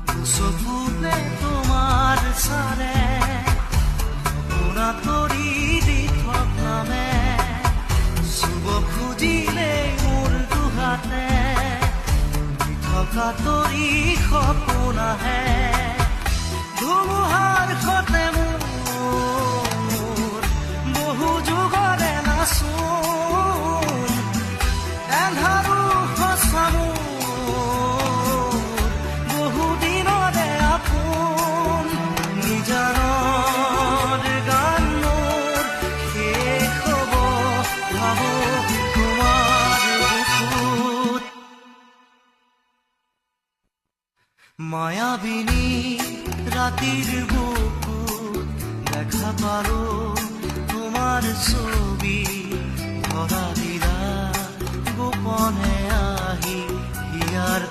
চকুতে তোমাৰ চাৰে পুৰা তৰি দি থকামে চুব খুজিলে মোৰ দুহাতে থকা তৰি সপোন আহে ধুমুহাৰ সতে মোৰ বহু যুগৰে নাচোন এন্ধাৰো সঁচা মোৰ বহু দিনৰে আপোন নিজানৰ গান মোৰ শেষ হ'ব ভাবো তোমাৰ বুকুত মায়াবিনী ৰাতিৰ বুকুত দেখা পালো তোমাৰ ছবি ধৰা দিলা গোপনে আহি হিয়াৰ